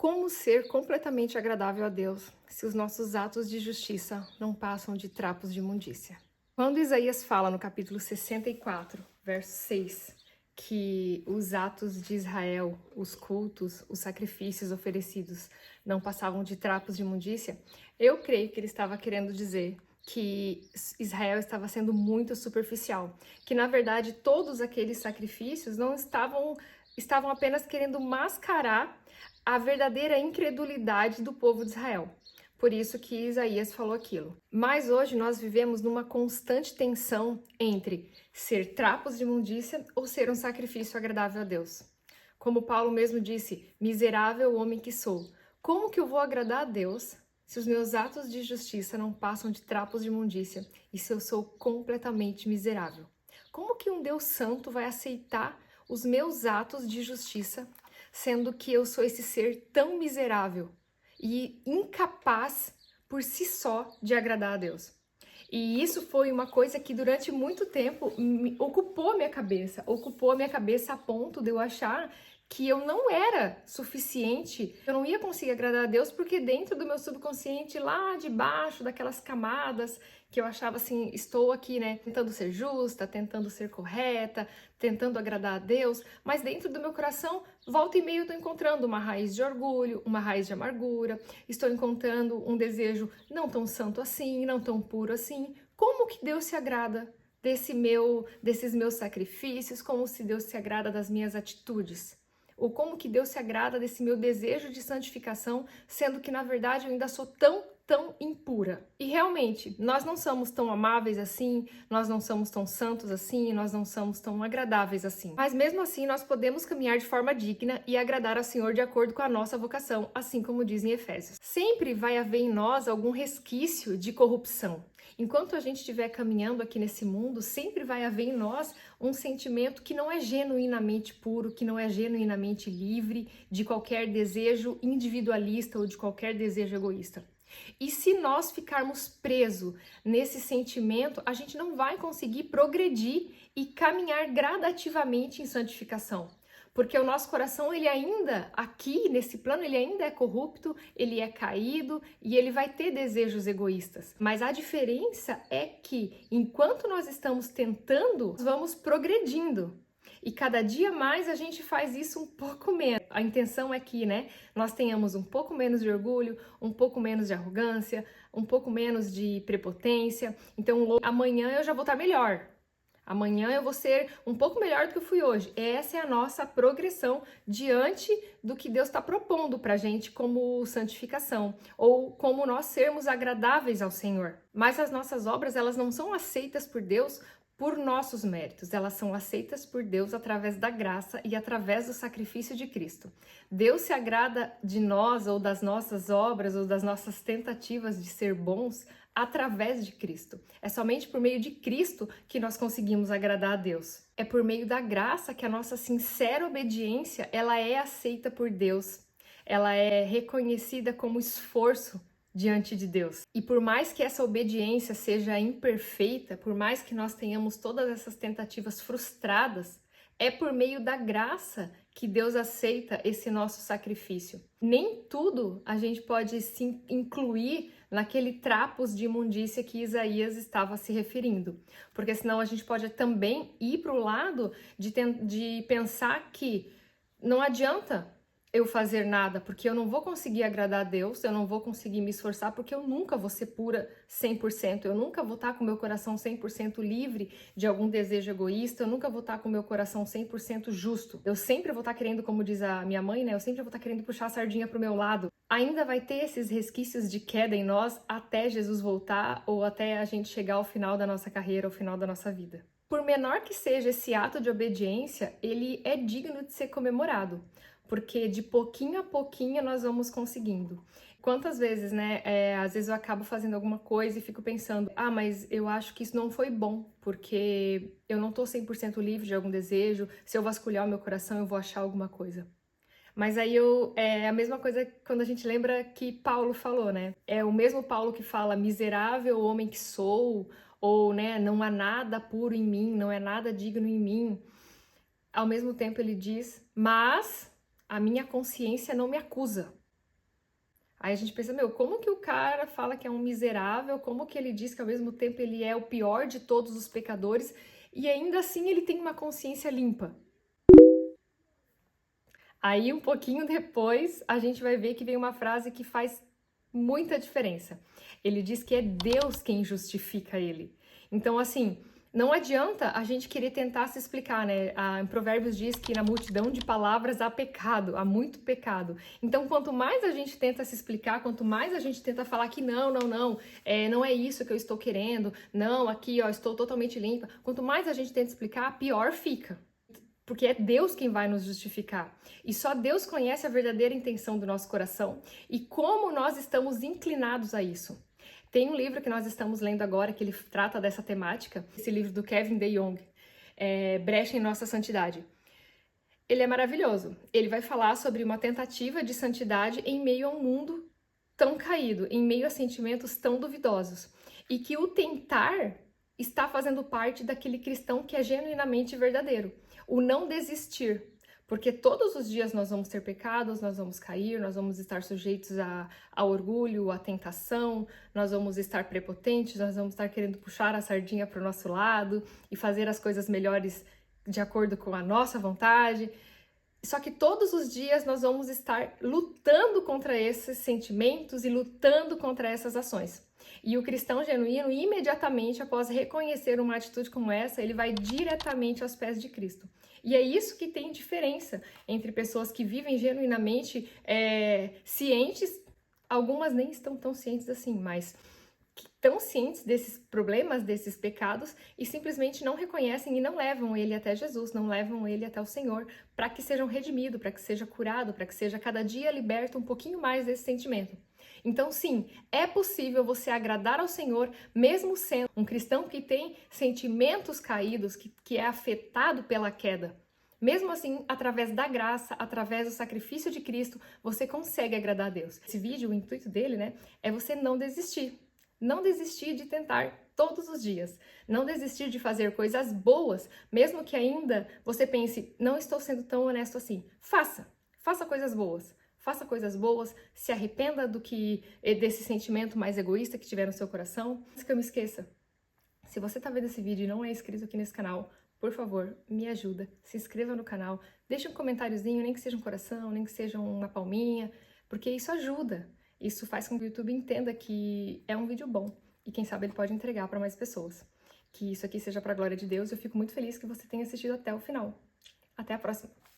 Como ser completamente agradável a Deus se os nossos atos de justiça não passam de trapos de imundícia? Quando Isaías fala no capítulo 64, verso 6, que os atos de Israel, os cultos, os sacrifícios oferecidos não passavam de trapos de imundícia, eu creio que ele estava querendo dizer que Israel estava sendo muito superficial, que na verdade todos aqueles sacrifícios não estavam apenas querendo mascarar a verdadeira incredulidade do povo de Israel. Por isso que Isaías falou aquilo. Mas hoje nós vivemos numa constante tensão entre ser trapos de imundícia ou ser um sacrifício agradável a Deus. Como Paulo mesmo disse, miserável homem que sou, como que eu vou agradar a Deus se os meus atos de justiça não passam de trapos de imundícia e se eu sou completamente miserável? Como que um Deus santo vai aceitar os meus atos de justiça, sendo que eu sou esse ser tão miserável e incapaz por si só de agradar a Deus? E isso foi uma coisa que durante muito tempo ocupou a minha cabeça a ponto de eu achar que eu não era suficiente, eu não ia conseguir agradar a Deus, porque dentro do meu subconsciente, lá debaixo daquelas camadas, que eu achava assim, estou aqui, né, tentando ser justa, tentando ser correta, tentando agradar a Deus, mas dentro do meu coração, volta e meia eu estou encontrando uma raiz de orgulho, uma raiz de amargura, estou encontrando um desejo não tão santo assim, não tão puro assim. Como que Deus se agrada desses meus sacrifícios? Como se Deus se agrada das minhas atitudes? Ou como que Deus se agrada desse meu desejo de santificação, sendo que na verdade eu ainda sou tão impura. E realmente, nós não somos tão amáveis assim, nós não somos tão santos assim, nós não somos tão agradáveis assim. Mas mesmo assim, nós podemos caminhar de forma digna e agradar ao Senhor de acordo com a nossa vocação, assim como diz em Efésios. Sempre vai haver em nós algum resquício de corrupção. Enquanto a gente estiver caminhando aqui nesse mundo, sempre vai haver em nós um sentimento que não é genuinamente puro, que não é genuinamente livre de qualquer desejo individualista ou de qualquer desejo egoísta. E se nós ficarmos presos nesse sentimento, a gente não vai conseguir progredir e caminhar gradativamente em santificação. Porque o nosso coração, ele ainda, aqui nesse plano, ele ainda é corrupto, ele é caído e ele vai ter desejos egoístas. Mas a diferença é que, enquanto nós estamos tentando, nós vamos progredindo. E cada dia mais a gente faz isso um pouco menos. A intenção é que, né, nós tenhamos um pouco menos de orgulho, um pouco menos de arrogância, um pouco menos de prepotência. Então, amanhã eu já vou estar melhor. Amanhã eu vou ser um pouco melhor do que eu fui hoje. Essa é a nossa progressão diante do que Deus está propondo para a gente como santificação, ou como nós sermos agradáveis ao Senhor. Mas as nossas obras, elas não são aceitas por Deus por nossos méritos, elas são aceitas por Deus através da graça e através do sacrifício de Cristo. Deus se agrada de nós, ou das nossas obras, ou das nossas tentativas de ser bons, através de Cristo. É somente por meio de Cristo que nós conseguimos agradar a Deus. É por meio da graça que a nossa sincera obediência, ela é aceita por Deus. Ela é reconhecida como esforço diante de Deus. E por mais que essa obediência seja imperfeita, por mais que nós tenhamos todas essas tentativas frustradas, é por meio da graça que Deus aceita esse nosso sacrifício. Nem tudo a gente pode se incluir naquele trapos de imundícia que Isaías estava se referindo, porque senão a gente pode também ir para o lado de pensar que não adianta eu fazer nada, porque eu não vou conseguir agradar a Deus, eu não vou conseguir me esforçar, porque eu nunca vou ser pura 100%, eu nunca vou estar com meu coração 100% livre de algum desejo egoísta, eu nunca vou estar com meu coração 100% justo. Eu sempre vou estar querendo, como diz a minha mãe, né, eu sempre vou estar querendo puxar a sardinha pro meu lado. Ainda vai ter esses resquícios de queda em nós até Jesus voltar ou até a gente chegar ao final da nossa carreira, ao final da nossa vida. Por menor que seja esse ato de obediência, ele é digno de ser comemorado, porque de pouquinho a pouquinho nós vamos conseguindo. Quantas vezes, né, às vezes eu acabo fazendo alguma coisa e fico pensando, mas eu acho que isso não foi bom, porque eu não tô 100% livre de algum desejo, se eu vasculhar o meu coração eu vou achar alguma coisa. Mas aí é a mesma coisa quando a gente lembra que Paulo falou, né? É o mesmo Paulo que fala, miserável homem que sou, ou, né, não há nada puro em mim, não é nada digno em mim. Ao mesmo tempo ele diz, mas a minha consciência não me acusa. Aí a gente pensa, meu, como que o cara fala que é um miserável? Como que ele diz que ao mesmo tempo ele é o pior de todos os pecadores e ainda assim ele tem uma consciência limpa? Aí um pouquinho depois a gente vai ver que vem uma frase que faz muita diferença. Ele diz que é Deus quem justifica ele. Então, assim, não adianta a gente querer tentar se explicar, né? Em Provérbios diz que na multidão de palavras há pecado, há muito pecado. Então, quanto mais a gente tenta se explicar, quanto mais a gente tenta falar que não, não é isso que eu estou querendo, não, aqui, ó, estou totalmente limpa. Quanto mais a gente tenta explicar, pior fica. Porque é Deus quem vai nos justificar. E só Deus conhece a verdadeira intenção do nosso coração e como nós estamos inclinados a isso. Tem um livro que nós estamos lendo agora que ele trata dessa temática, esse livro do Kevin DeYoung, Brecha em Nossa Santidade. Ele é maravilhoso. Ele vai falar sobre uma tentativa de santidade em meio a um mundo tão caído, em meio a sentimentos tão duvidosos. E que o tentar está fazendo parte daquele cristão que é genuinamente verdadeiro. O não desistir, porque todos os dias nós vamos ter pecados, nós vamos cair, nós vamos estar sujeitos a orgulho, à tentação, nós vamos estar prepotentes, nós vamos estar querendo puxar a sardinha para o nosso lado e fazer as coisas melhores de acordo com a nossa vontade. Só que todos os dias nós vamos estar lutando contra esses sentimentos e lutando contra essas ações. E o cristão genuíno, imediatamente após reconhecer uma atitude como essa, ele vai diretamente aos pés de Cristo. E é isso que tem diferença entre pessoas que vivem genuinamente cientes, algumas nem estão tão cientes assim, mas que estão cientes desses problemas, desses pecados, e simplesmente não reconhecem e não levam ele até Jesus, não levam ele até o Senhor, para que sejam redimidos, para que seja curado, para que seja cada dia liberto um pouquinho mais desse sentimento. Então, sim, é possível você agradar ao Senhor, mesmo sendo um cristão que tem sentimentos caídos, que é afetado pela queda. Mesmo assim, através da graça, através do sacrifício de Cristo, você consegue agradar a Deus. Esse vídeo, o intuito dele, né, é você não desistir. Não desistir de tentar todos os dias. Não desistir de fazer coisas boas, mesmo que ainda você pense, não estou sendo tão honesto assim. Faça coisas boas. Faça coisas boas, se arrependa desse sentimento mais egoísta que tiver no seu coração. Antes que eu me esqueça, se você está vendo esse vídeo e não é inscrito aqui nesse canal, por favor, me ajuda, se inscreva no canal, deixe um comentáriozinho, nem que seja um coração, nem que seja uma palminha, porque isso ajuda. Isso faz com que o YouTube entenda que é um vídeo bom e quem sabe ele pode entregar para mais pessoas. Que isso aqui seja para a glória de Deus. Eu fico muito feliz que você tenha assistido até o final. Até a próxima!